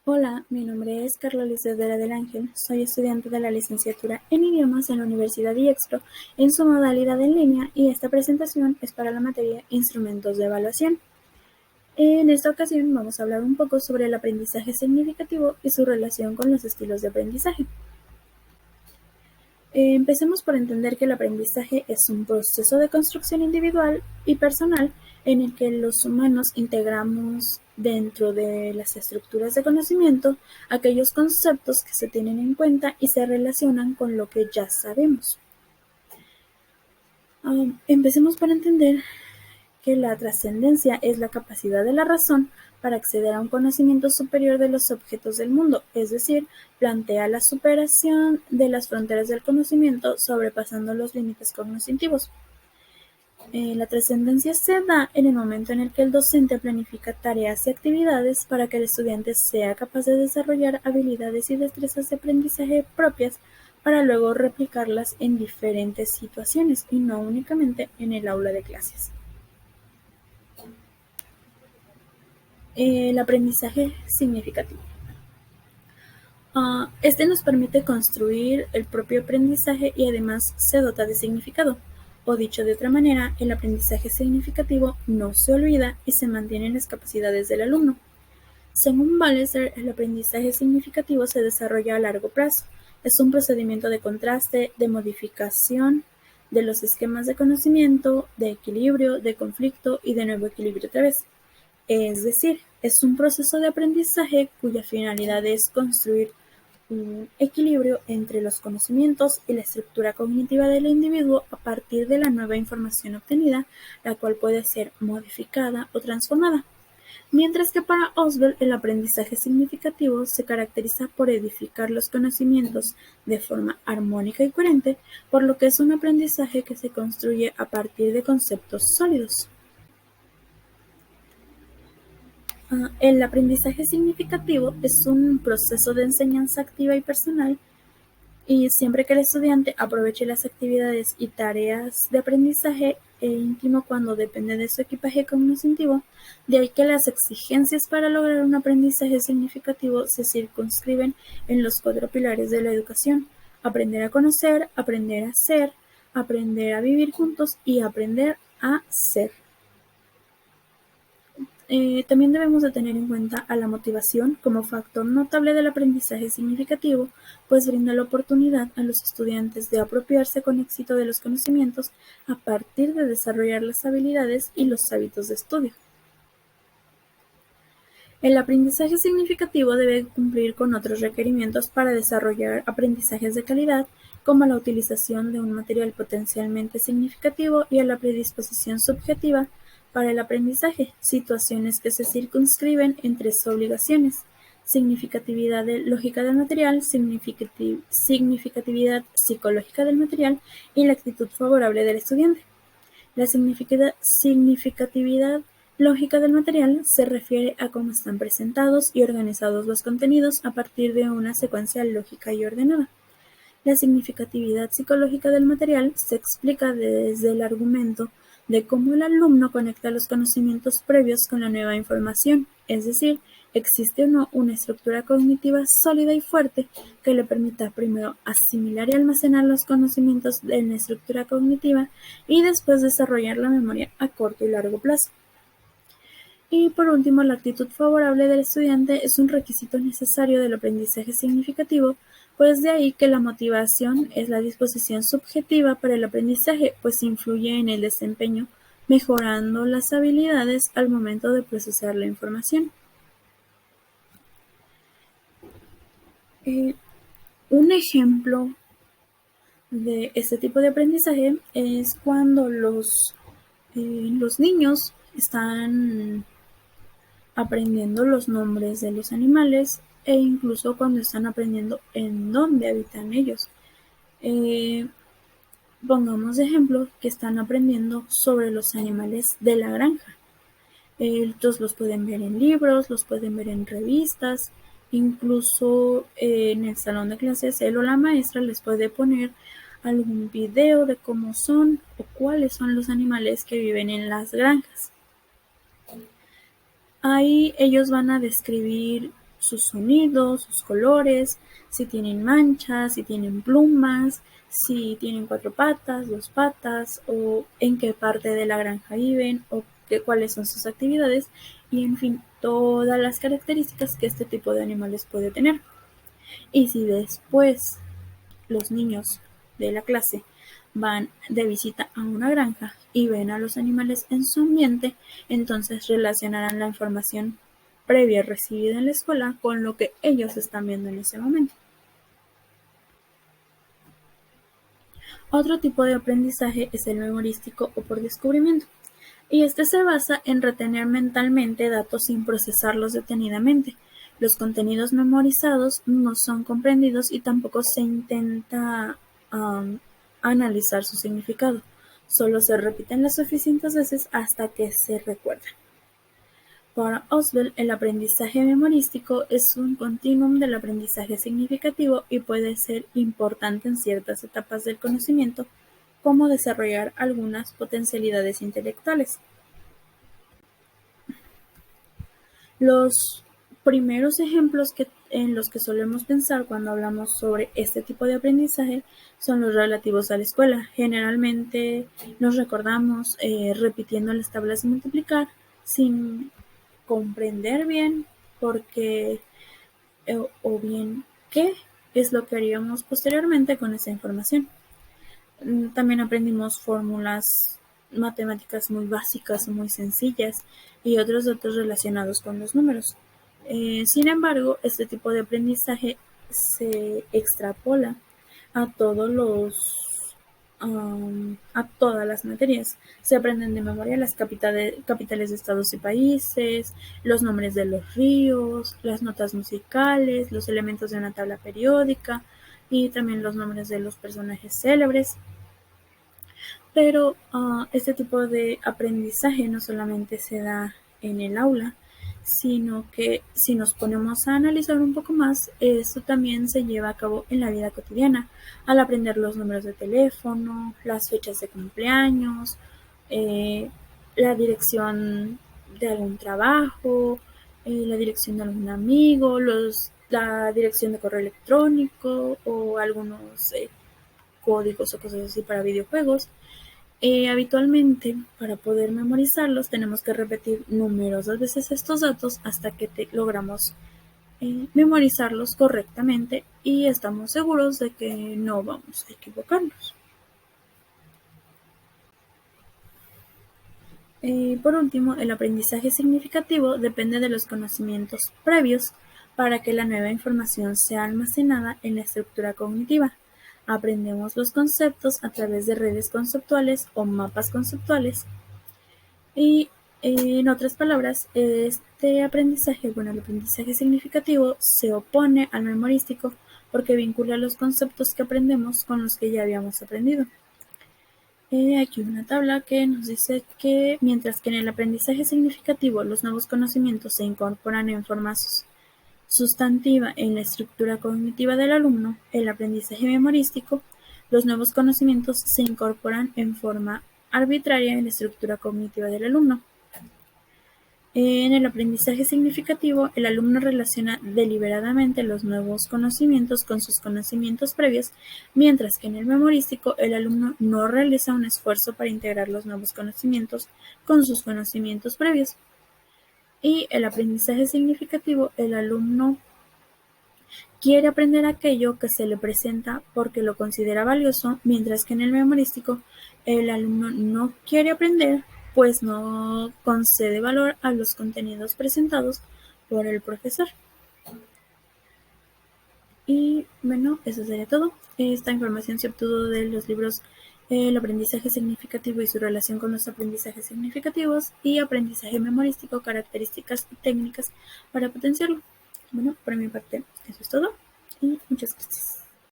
Hola, mi nombre es Carla Liz Vera del Ángel, soy estudiante de la licenciatura en idiomas en la Universidad IEXPRO en su modalidad en línea y esta presentación es para la materia Instrumentos de Evaluación. En esta ocasión vamos a hablar un poco sobre el aprendizaje significativo y su relación con los estilos de aprendizaje. Empecemos por entender que el aprendizaje es un proceso de construcción individual y personal en el que los humanos integramos dentro de las estructuras de conocimiento aquellos conceptos que se tienen en cuenta y se relacionan con lo que ya sabemos. Empecemos por entender que la trascendencia es la capacidad de la razón para acceder a un conocimiento superior de los objetos del mundo, es decir, plantea la superación de las fronteras del conocimiento sobrepasando los límites cognitivos. La trascendencia se da en el momento en el que el docente planifica tareas y actividades para que el estudiante sea capaz de desarrollar habilidades y destrezas de aprendizaje propias para luego replicarlas en diferentes situaciones y no únicamente en el aula de clases. El aprendizaje significativo. Este nos permite construir el propio aprendizaje y además se dota de significado. O dicho de otra manera, el aprendizaje significativo no se olvida y se mantiene en las capacidades del alumno. Según Ballester, el aprendizaje significativo se desarrolla a largo plazo. Es un procedimiento de contraste, de modificación de los esquemas de conocimiento, de equilibrio, de conflicto y de nuevo equilibrio otra vez. Es decir, es un proceso de aprendizaje cuya finalidad es construir un equilibrio entre los conocimientos y la estructura cognitiva del individuo a partir de la nueva información obtenida, la cual puede ser modificada o transformada. Mientras que para Oswald el aprendizaje significativo se caracteriza por edificar los conocimientos de forma armónica y coherente, por lo que es un aprendizaje que se construye a partir de conceptos sólidos. El aprendizaje significativo es un proceso de enseñanza activa y personal y siempre que el estudiante aproveche las actividades y tareas de aprendizaje íntimo cuando depende de su equipaje cognitivo, de ahí que las exigencias para lograr un aprendizaje significativo se circunscriben en los 4 pilares de la educación: aprender a conocer, aprender a ser, aprender a vivir juntos y aprender a ser. También debemos de tener en cuenta a la motivación como factor notable del aprendizaje significativo, pues brinda la oportunidad a los estudiantes de apropiarse con éxito de los conocimientos a partir de desarrollar las habilidades y los hábitos de estudio. El aprendizaje significativo debe cumplir con otros requerimientos para desarrollar aprendizajes de calidad, como la utilización de un material potencialmente significativo y a la predisposición subjetiva para el aprendizaje, situaciones que se circunscriben en 3 obligaciones: significatividad lógica del material, significatividad psicológica del material y la actitud favorable del estudiante. La significatividad lógica del material se refiere a cómo están presentados y organizados los contenidos a partir de una secuencia lógica y ordenada. La significatividad psicológica del material se explica desde el argumento de cómo el alumno conecta los conocimientos previos con la nueva información, es decir, existe o no una estructura cognitiva sólida y fuerte que le permita primero asimilar y almacenar los conocimientos de la estructura cognitiva y después desarrollar la memoria a corto y largo plazo. Y por último, la actitud favorable del estudiante es un requisito necesario del aprendizaje significativo, pues de ahí que la motivación es la disposición subjetiva para el aprendizaje, pues influye en el desempeño, mejorando las habilidades al momento de procesar la información. Un ejemplo de este tipo de aprendizaje es cuando los niños están aprendiendo los nombres de los animales e incluso cuando están aprendiendo en dónde habitan ellos. Pongamos de ejemplo que están aprendiendo sobre los animales de la granja. Ellos los pueden ver en libros, los pueden ver en revistas, incluso en el salón de clases él o la maestra les puede poner algún video de cómo son o cuáles son los animales que viven en las granjas. Ahí ellos van a describir sus sonidos, sus colores, si tienen manchas, si tienen plumas, si tienen 4 patas, 2 patas, o en qué parte de la granja viven, o cuáles son sus actividades, y en fin, todas las características que este tipo de animales puede tener. Y si después los niños de la clase van de visita a una granja y ven a los animales en su ambiente, entonces relacionarán la información previa recibida en la escuela con lo que ellos están viendo en ese momento. Otro tipo de aprendizaje es el memorístico o por descubrimiento, y este se basa en retener mentalmente datos sin procesarlos detenidamente. Los contenidos memorizados no son comprendidos y tampoco se intenta analizar su significado. Solo se repiten las suficientes veces hasta que se recuerdan. Para Oswald, el aprendizaje memorístico es un continuum del aprendizaje significativo y puede ser importante en ciertas etapas del conocimiento, como desarrollar algunas potencialidades intelectuales. Los primeros ejemplos en los que solemos pensar cuando hablamos sobre este tipo de aprendizaje son los relativos a la escuela. Generalmente nos recordamos repitiendo las tablas de multiplicar sin comprender bien por qué o bien qué es lo que haríamos posteriormente con esa información. También aprendimos fórmulas matemáticas muy básicas, muy sencillas, y otros datos relacionados con los números. Sin embargo, este tipo de aprendizaje se extrapola a a todas las materias. Se aprenden de memoria las capitales de estados y países, los nombres de los ríos, las notas musicales, los elementos de una tabla periódica y también los nombres de los personajes célebres. Pero este tipo de aprendizaje no solamente se da en el aula, sino que si nos ponemos a analizar un poco más, esto también se lleva a cabo en la vida cotidiana, al aprender los números de teléfono, las fechas de cumpleaños, la dirección de algún trabajo, la dirección de algún amigo, la dirección de correo electrónico o algunos códigos o cosas así para videojuegos. Habitualmente, para poder memorizarlos, tenemos que repetir numerosas veces estos datos hasta que logramos memorizarlos correctamente y estamos seguros de que no vamos a equivocarnos. Por último, el aprendizaje significativo depende de los conocimientos previos para que la nueva información sea almacenada en la estructura cognitiva. Aprendemos los conceptos a través de redes conceptuales o mapas conceptuales. Y en otras palabras, el aprendizaje significativo se opone al memorístico porque vincula los conceptos que aprendemos con los que ya habíamos aprendido. Aquí una tabla que nos dice que mientras que en el aprendizaje significativo los nuevos conocimientos se incorporan en forma sustantiva en la estructura cognitiva del alumno, el aprendizaje memorístico, los nuevos conocimientos se incorporan en forma arbitraria en la estructura cognitiva del alumno. En el aprendizaje significativo, el alumno relaciona deliberadamente los nuevos conocimientos con sus conocimientos previos, mientras que en el memorístico, el alumno no realiza un esfuerzo para integrar los nuevos conocimientos con sus conocimientos previos. Y el aprendizaje significativo, el alumno quiere aprender aquello que se le presenta porque lo considera valioso, mientras que en el memorístico, el alumno no quiere aprender pues no concede valor a los contenidos presentados por el profesor. Y bueno, eso sería todo. Esta información se obtuvo de los libros El aprendizaje significativo y su relación con los aprendizajes significativos y aprendizaje memorístico, características y técnicas para potenciarlo. Bueno, por mi parte, eso es todo y muchas gracias.